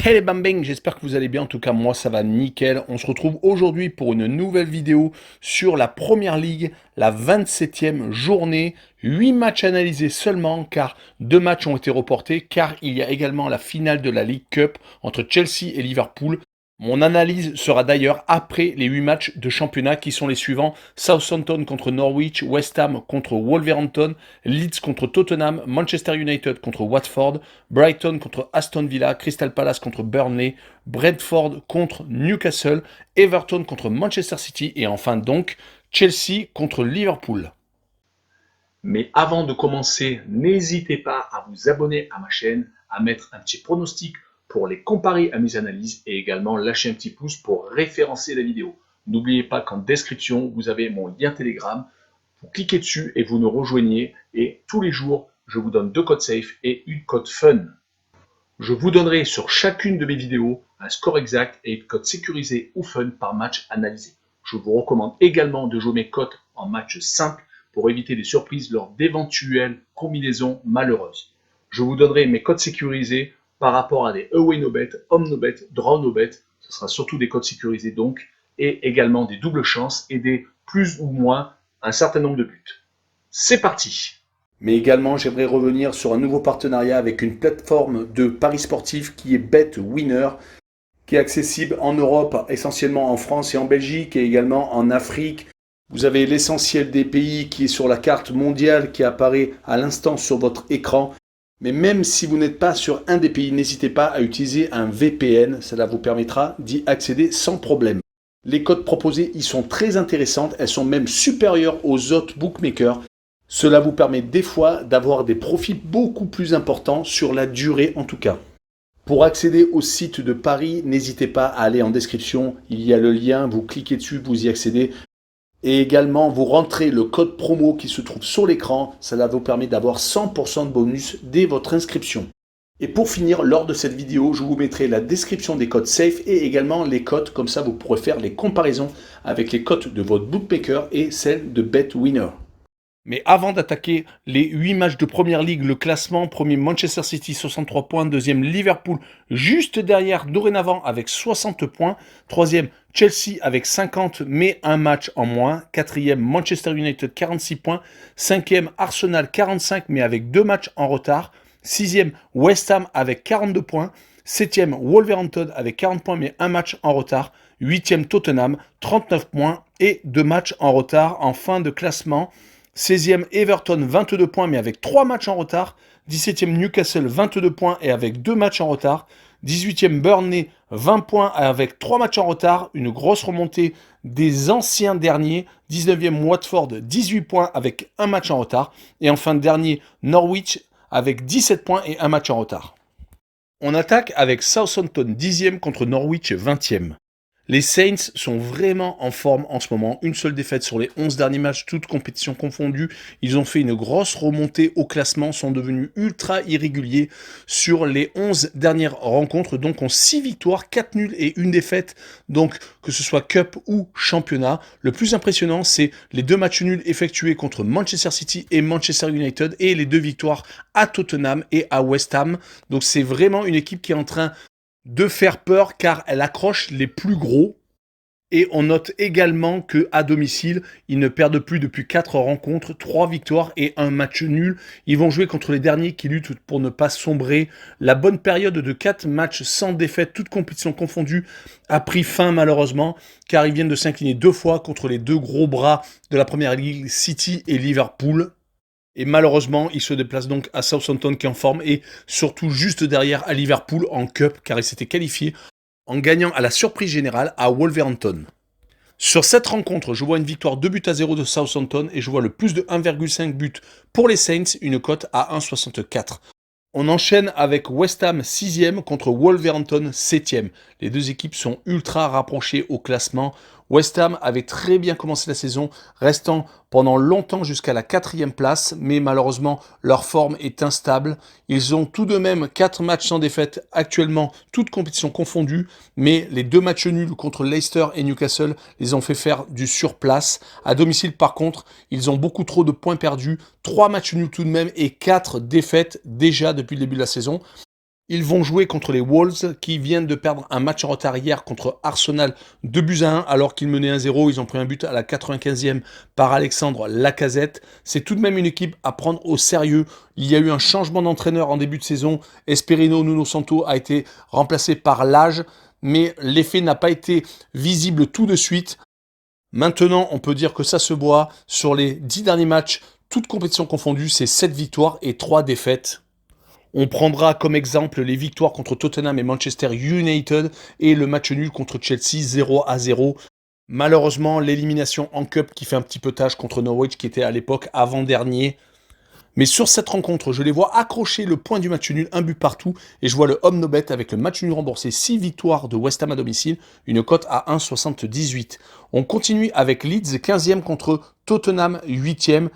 Hey les bambins, j'espère que vous allez bien, en tout cas moi ça va nickel. On se retrouve aujourd'hui pour une nouvelle vidéo sur la Première Ligue, la 27e journée. 8 matchs analysés seulement car 2 matchs ont été reportés car il y a également la finale de la League Cup entre Chelsea et Liverpool. Mon analyse sera d'ailleurs après les 8 matchs de championnat qui sont les suivants: Southampton contre Norwich, West Ham contre Wolverhampton, Leeds contre Tottenham, Manchester United contre Watford, Brighton contre Aston Villa, Crystal Palace contre Burnley, Brentford contre Newcastle, Everton contre Manchester City et enfin donc Chelsea contre Liverpool. Mais avant de commencer, n'hésitez pas à vous abonner à ma chaîne, à mettre un petit pronostic pour les comparer à mes analyses et également lâcher un petit pouce pour référencer la vidéo. N'oubliez pas qu'en description, vous avez mon lien Telegram. Vous cliquez dessus et vous nous rejoignez. Et tous les jours, je vous donne 2 codes safe et une code fun. Je vous donnerai sur chacune de mes vidéos un score exact et une cote sécurisée ou fun par match analysé. Je vous recommande également de jouer mes cotes en match simple pour éviter des surprises lors d'éventuelles combinaisons malheureuses. Je vous donnerai mes codes sécurisés par rapport à des away no bet, home no bet, draw no bet. Ce sera surtout des codes sécurisés donc, et également des doubles chances et des plus ou moins un certain nombre de buts. C'est parti! Mais également, j'aimerais revenir sur un nouveau partenariat avec une plateforme de paris sportifs qui est BetWinner, qui est accessible en Europe, essentiellement en France et en Belgique, et également en Afrique. Vous avez l'essentiel des pays qui est sur la carte mondiale qui apparaît à l'instant sur votre écran. Mais même si vous n'êtes pas sur un des pays, n'hésitez pas à utiliser un VPN. Cela vous permettra d'y accéder sans problème. Les cotes proposées y sont très intéressantes. Elles sont même supérieures aux autres bookmakers. Cela vous permet des fois d'avoir des profits beaucoup plus importants sur la durée en tout cas. Pour accéder au site de Paris, n'hésitez pas à aller en description. Il y a le lien, vous cliquez dessus, vous y accédez. Et également, vous rentrez le code promo qui se trouve sur l'écran. Cela vous permet d'avoir 100% de bonus dès votre inscription. Et pour finir, lors de cette vidéo, je vous mettrai la description des codes safe et également les cotes. Comme ça, vous pourrez faire les comparaisons avec les cotes de votre bookmaker et celles de BetWinner. Mais avant d'attaquer les 8 matchs de Première Ligue, le classement: premier Manchester City 63 points, deuxième Liverpool juste derrière dorénavant avec 60 points, troisième Chelsea avec 50 mais un match en moins, quatrième Manchester United 46 points, cinquième Arsenal 45 mais avec 2 matchs en retard, sixième West Ham avec 42 points, septième Wolverhampton avec 40 points mais un match en retard, huitième Tottenham 39 points et 2 matchs en retard en fin de classement. 16e Everton 22 points mais avec 3 matchs en retard. 17e Newcastle 22 points et avec 2 matchs en retard. 18e Burnley 20 points avec 3 matchs en retard. Une grosse remontée des anciens derniers. 19e Watford 18 points avec 1 match en retard. Et enfin dernier Norwich avec 17 points et 1 match en retard. On attaque avec Southampton 10e contre Norwich 20e. Les Saints sont vraiment en forme en ce moment. Une seule défaite sur les 11 derniers matchs, toutes compétitions confondues. Ils ont fait une grosse remontée au classement, sont devenus ultra irréguliers sur les 11 dernières rencontres. Donc ont 6 victoires, 4 nuls et 1 défaite. Donc que ce soit Cup ou championnat. Le plus impressionnant, c'est les 2 matchs nuls effectués contre Manchester City et Manchester United et les 2 victoires à Tottenham et à West Ham. Donc c'est vraiment une équipe qui est en train de faire peur car elle accroche les plus gros. Et on note également qu'à domicile, ils ne perdent plus depuis 4 rencontres, 3 victoires et 1 match nul. Ils vont jouer contre les derniers qui luttent pour ne pas sombrer. La bonne période de 4 matchs sans défaite, toutes compétitions confondues, a pris fin malheureusement, car ils viennent de s'incliner 2 fois contre les 2 gros bras de la Première Ligue, City et Liverpool. Et malheureusement, il se déplace donc à Southampton qui est en forme et surtout juste derrière à Liverpool en Cup car il s'était qualifié en gagnant à la surprise générale à Wolverhampton. Sur cette rencontre, je vois une victoire 2-0 de Southampton et je vois le plus de 1,5 but pour les Saints, une cote à 1,64. On enchaîne avec West Ham 6e contre Wolverhampton 7e. Les deux équipes sont ultra rapprochées au classement. West Ham avait très bien commencé la saison, restant pendant longtemps jusqu'à la 4e place, mais malheureusement leur forme est instable. Ils ont tout de même 4 matchs sans défaite actuellement, toutes compétitions confondues, mais les 2 matchs nuls contre Leicester et Newcastle les ont fait faire du surplace. À domicile par contre, ils ont beaucoup trop de points perdus, 3 matchs nuls tout de même et 4 défaites déjà depuis le début de la saison. Ils vont jouer contre les Wolves qui viennent de perdre un match en retard hier contre Arsenal 2-1 alors qu'ils menaient 1-0. Ils ont pris un but à la 95e par Alexandre Lacazette. C'est tout de même une équipe à prendre au sérieux. Il y a eu un changement d'entraîneur en début de saison. Espirito Nuno Santo a été remplacé par Lage, mais l'effet n'a pas été visible tout de suite. Maintenant, on peut dire que ça se voit sur les 10 derniers matchs, toutes compétitions confondues, c'est 7 victoires et 3 défaites. On prendra comme exemple les victoires contre Tottenham et Manchester United et le match nul contre Chelsea 0-0. Malheureusement, l'élimination en Cup qui fait un petit peu tâche contre Norwich qui était à l'époque avant-dernier. Mais sur cette rencontre, je les vois accrocher le point du match nul, un but partout, et je vois le homme no bet avec le match nul remboursé, 6 victoires de West Ham à domicile, une cote à 1,78. On continue avec Leeds 15e contre Tottenham 8e.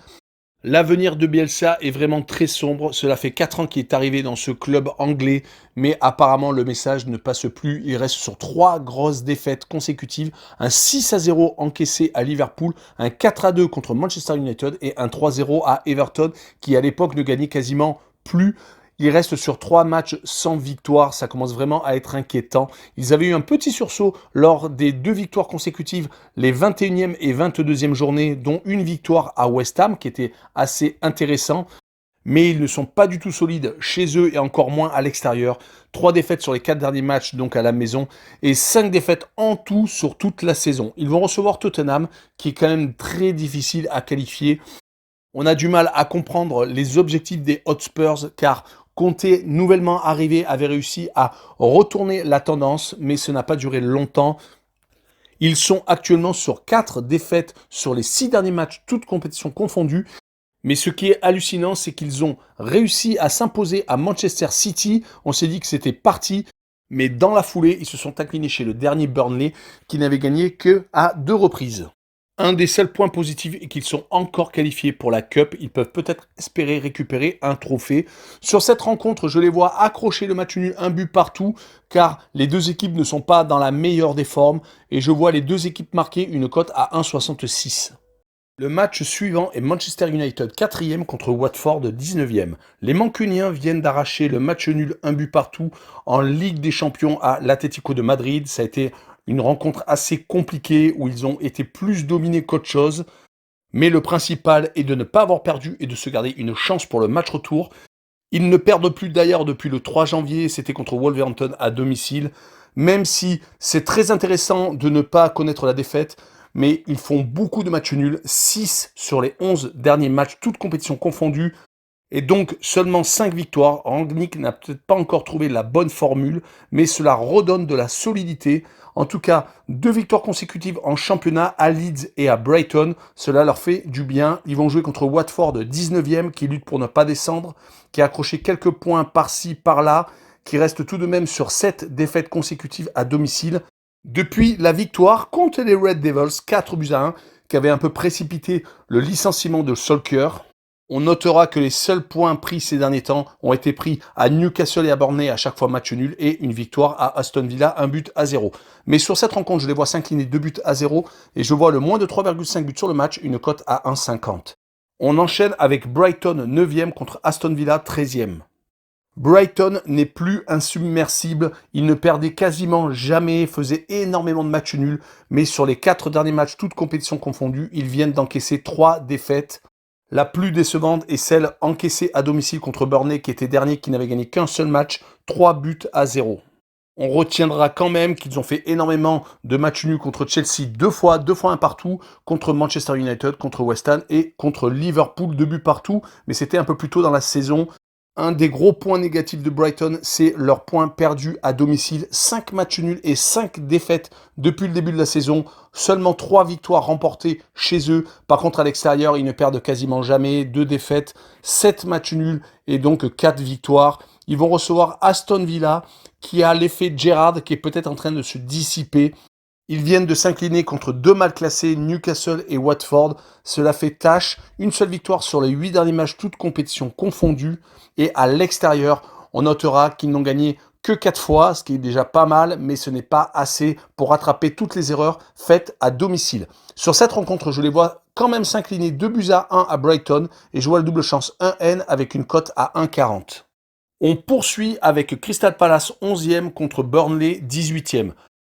L'avenir de Bielsa est vraiment très sombre. Cela fait 4 ans qu'il est arrivé dans ce club anglais, mais apparemment le message ne passe plus. Il reste sur 3 grosses défaites consécutives, un 6-0 encaissé à Liverpool, un 4-2 contre Manchester United et un 3-0 à Everton, qui à l'époque ne gagnait quasiment plus. Il reste sur 3 matchs sans victoire, ça commence vraiment à être inquiétant. Ils avaient eu un petit sursaut lors des 2 victoires consécutives, les 21e et 22e journées, dont une victoire à West Ham, qui était assez intéressant. Mais ils ne sont pas du tout solides chez eux et encore moins à l'extérieur. 3 défaites sur les 4 derniers matchs, donc à la maison, et 5 défaites en tout sur toute la saison. Ils vont recevoir Tottenham, qui est quand même très difficile à qualifier. On a du mal à comprendre les objectifs des Hotspurs, car Conte, nouvellement arrivé, avait réussi à retourner la tendance, mais ce n'a pas duré longtemps. Ils sont actuellement sur 4 défaites sur les 6 derniers matchs, toutes compétitions confondues. Mais ce qui est hallucinant, c'est qu'ils ont réussi à s'imposer à Manchester City. On s'est dit que c'était parti, mais dans la foulée, ils se sont inclinés chez le dernier Burnley, qui n'avait gagné que à 2 reprises. Un des seuls points positifs est qu'ils sont encore qualifiés pour la Cup. Ils peuvent peut-être espérer récupérer un trophée. Sur cette rencontre, je les vois accrocher le match nul, un but partout, car les deux équipes ne sont pas dans la meilleure des formes. Et je vois les deux équipes marquer une cote à 1,66. Le match suivant est Manchester United 4e contre Watford 19e. Les Mancuniens viennent d'arracher le match nul, un but partout en Ligue des Champions à l'Atlético de Madrid. Ça a été une rencontre assez compliquée où ils ont été plus dominés qu'autre chose. Mais le principal est de ne pas avoir perdu et de se garder une chance pour le match retour. Ils ne perdent plus d'ailleurs depuis le 3 janvier, c'était contre Wolverhampton à domicile. Même si c'est très intéressant de ne pas connaître la défaite, mais ils font beaucoup de matchs nuls, 6 sur les 11 derniers matchs, toutes compétitions confondues, et donc seulement 5 victoires. Rangnick n'a peut-être pas encore trouvé la bonne formule, mais cela redonne de la solidité. En tout cas, 2 victoires consécutives en championnat à Leeds et à Brighton, cela leur fait du bien. Ils vont jouer contre Watford 19e, qui lutte pour ne pas descendre, qui a accroché quelques points par-ci, par-là, qui reste tout de même sur 7 défaites consécutives à domicile. Depuis la victoire contre les Red Devils, 4-1, qui avait un peu précipité le licenciement de Solskjaer. On notera que les seuls points pris ces derniers temps ont été pris à Newcastle et à Burnley à chaque fois match nul et une victoire à Aston Villa, 1-0. Mais sur cette rencontre, je les vois s'incliner 2-0 et je vois le moins de 3,5 buts sur le match, une cote à 1,50. On enchaîne avec Brighton 9e contre Aston Villa 13e. Brighton n'est plus insubmersible, il ne perdait quasiment jamais, faisait énormément de matchs nuls, mais sur les 4 derniers matchs, toutes compétitions confondues, ils viennent d'encaisser 3 défaites. La plus décevante est celle encaissée à domicile contre Burnley, qui était dernier, qui n'avait gagné qu'un seul match, 3-0. On retiendra quand même qu'ils ont fait énormément de matchs nuls contre Chelsea 2 fois un partout, contre Manchester United, contre West Ham et contre Liverpool, 2 buts partout, mais c'était un peu plus tôt dans la saison. Un des gros points négatifs de Brighton, c'est leurs points perdus à domicile. 5 matchs nuls et 5 défaites depuis le début de la saison. Seulement 3 victoires remportées chez eux. Par contre, à l'extérieur, ils ne perdent quasiment jamais. 2 défaites, 7 matchs nuls et donc 4 victoires. Ils vont recevoir Aston Villa, qui a l'effet Gerrard, qui est peut-être en train de se dissiper. Ils viennent de s'incliner contre 2 mal classés, Newcastle et Watford. Cela fait tâche. Une seule victoire sur les 8 derniers matchs, toutes compétitions confondues. Et à l'extérieur, on notera qu'ils n'ont gagné que 4 fois, ce qui est déjà pas mal, mais ce n'est pas assez pour rattraper toutes les erreurs faites à domicile. Sur cette rencontre, je les vois quand même s'incliner 2-1 à Brighton et je vois le double chance 1N avec une cote à 1,40. On poursuit avec Crystal Palace 11e contre Burnley 18e.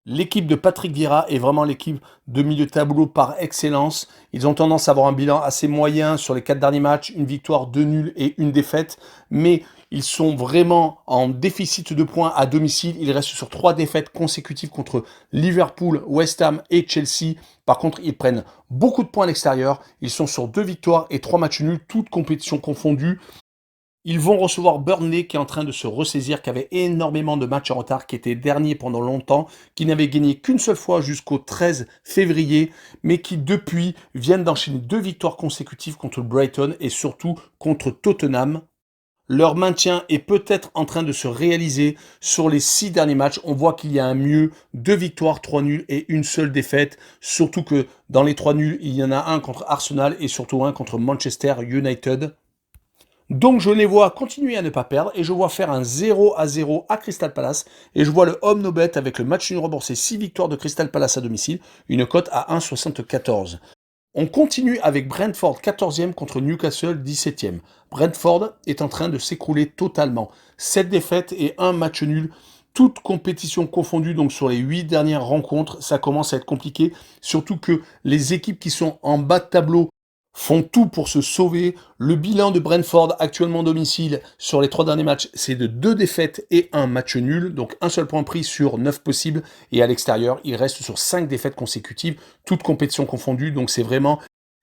L'équipe de Patrick Vieira est vraiment l'équipe de milieu de tableau par excellence. Ils ont tendance à avoir un bilan assez moyen sur les 4 derniers matchs, une victoire, 2 nuls et une défaite. Mais ils sont vraiment en déficit de points à domicile. Ils restent sur 3 défaites consécutives contre Liverpool, West Ham et Chelsea. Par contre, ils prennent beaucoup de points à l'extérieur. Ils sont sur 2 victoires et 3 matchs nuls, toutes compétitions confondues. Ils vont recevoir Burnley qui est en train de se ressaisir, qui avait énormément de matchs en retard, qui était dernier pendant longtemps, qui n'avait gagné qu'une seule fois jusqu'au 13 février, mais qui depuis viennent d'enchaîner 2 victoires consécutives contre Brighton et surtout contre Tottenham. Leur maintien est peut-être en train de se réaliser sur les 6 derniers matchs. On voit qu'il y a un mieux, 2 victoires, 3 nuls et une seule défaite. Surtout que dans les 3 nuls, il y en a un contre Arsenal et surtout un contre Manchester United. Donc je les vois continuer à ne pas perdre et je vois faire un 0-0 à Crystal Palace et je vois le home no bet avec le match nul remboursé 6 victoires de Crystal Palace à domicile, une cote à 1,74. On continue avec Brentford 14e contre Newcastle 17e. Brentford est en train de s'écrouler totalement. 7 défaites et un match nul, toutes compétitions confondues, donc sur les 8 dernières rencontres, ça commence à être compliqué, surtout que les équipes qui sont en bas de tableau font tout pour se sauver. Le bilan de Brentford actuellement domicile sur les 3 derniers matchs, c'est de 2 défaites et un match nul, donc un seul point pris sur 9 possibles. Et à l'extérieur, il reste sur 5 défaites consécutives, toutes compétitions confondues. Donc c'est vraiment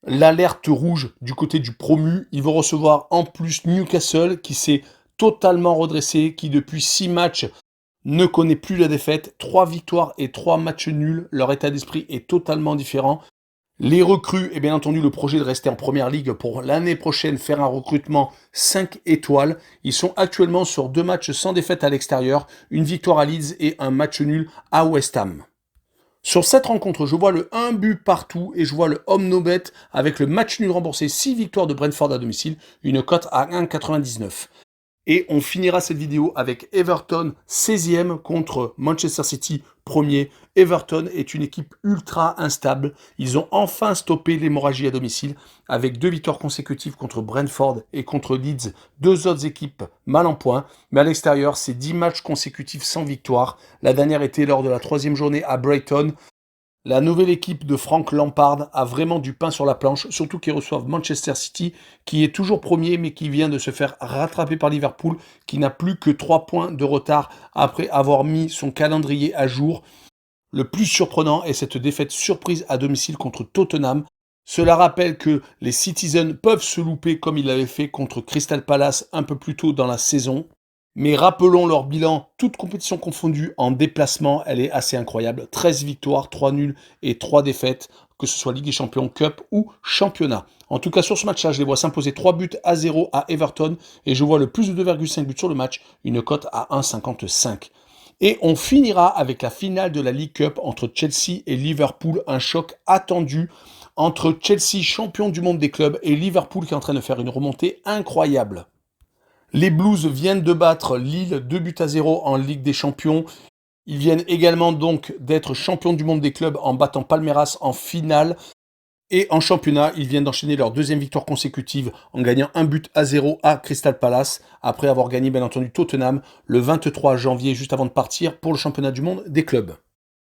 l'alerte rouge du côté du promu. Ils vont recevoir en plus Newcastle qui s'est totalement redressé, qui depuis 6 matchs ne connaît plus la défaite. 3 victoires et 3 matchs nuls. Leur état d'esprit est totalement différent. Les recrues, et bien entendu le projet de rester en première ligue pour l'année prochaine, faire un recrutement 5 étoiles. Ils sont actuellement sur 2 matchs sans défaite à l'extérieur, une victoire à Leeds et un match nul à West Ham. Sur cette rencontre, je vois le 1 but partout et je vois le home no bet avec le match nul remboursé, 6 victoires de Brentford à domicile, une cote à 1,99. Et on finira cette vidéo avec Everton 16e contre Manchester City 1er. Everton est une équipe ultra instable. Ils ont enfin stoppé l'hémorragie à domicile avec 2 victoires consécutives contre Brentford et contre Leeds, 2 autres équipes mal en point. Mais à l'extérieur, c'est 10 matchs consécutifs sans victoire. La dernière était lors de la 3e journée à Brighton. La nouvelle équipe de Frank Lampard a vraiment du pain sur la planche, surtout qu'ils reçoivent Manchester City, qui est toujours premier, mais qui vient de se faire rattraper par Liverpool, qui n'a plus que 3 points de retard après avoir mis son calendrier à jour. Le plus surprenant est cette défaite surprise à domicile contre Tottenham. Cela rappelle que les Citizens peuvent se louper comme ils l'avaient fait contre Crystal Palace un peu plus tôt dans la saison. Mais rappelons leur bilan, toute compétition confondue en déplacement, elle est assez incroyable. 13 victoires, 3 nuls et 3 défaites, que ce soit Ligue des Champions, Cup ou Championnat. En tout cas, sur ce match-là, je les vois s'imposer 3-0 à Everton et je vois le plus de 2,5 buts sur le match, une cote à 1,55. Et on finira avec la finale de la League Cup entre Chelsea et Liverpool, un choc attendu entre Chelsea, champion du monde des clubs, et Liverpool qui est en train de faire une remontée incroyable. Les Blues viennent de battre Lille 2-0 en Ligue des Champions. Ils viennent également donc d'être champions du monde des clubs en battant Palmeiras en finale. Et en championnat, ils viennent d'enchaîner leur 2e victoire consécutive en gagnant 1-0 à Crystal Palace, après avoir gagné bien entendu Tottenham le 23 janvier, juste avant de partir pour le championnat du monde des clubs.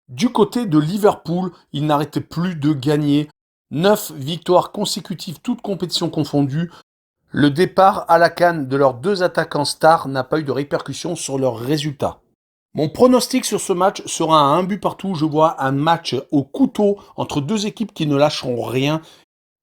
Du côté de Liverpool, ils n'arrêtent plus de gagner. 9 victoires consécutives, toutes compétitions confondues. Le départ à la CAN de leurs 2 attaquants stars n'a pas eu de répercussions sur leurs résultats. Mon pronostic sur ce match sera à 1 but partout. Je vois un match au couteau entre 2 équipes qui ne lâcheront rien.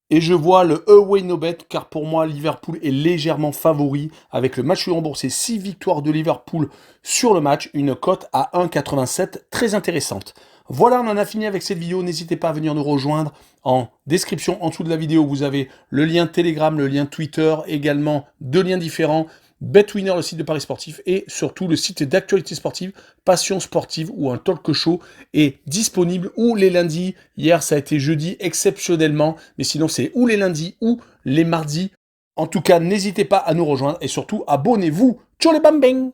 Et je vois le away no bet car pour moi Liverpool est légèrement favori avec le match remboursé 6 victoires de Liverpool sur le match, une cote à 1,87 très intéressante. Voilà, on en a fini avec cette vidéo. N'hésitez pas à venir nous rejoindre. En description en dessous de la vidéo, vous avez le lien Telegram, le lien Twitter, également 2 liens différents. BetWinner, le site de paris sportif, et surtout le site d'actualité sportive, Passion Sportive, où un talk show est disponible, ou les lundis. Hier, ça a été jeudi exceptionnellement, mais sinon, c'est ou les lundis ou les mardis. En tout cas, n'hésitez pas à nous rejoindre, et surtout, abonnez-vous. Ciao les bambins!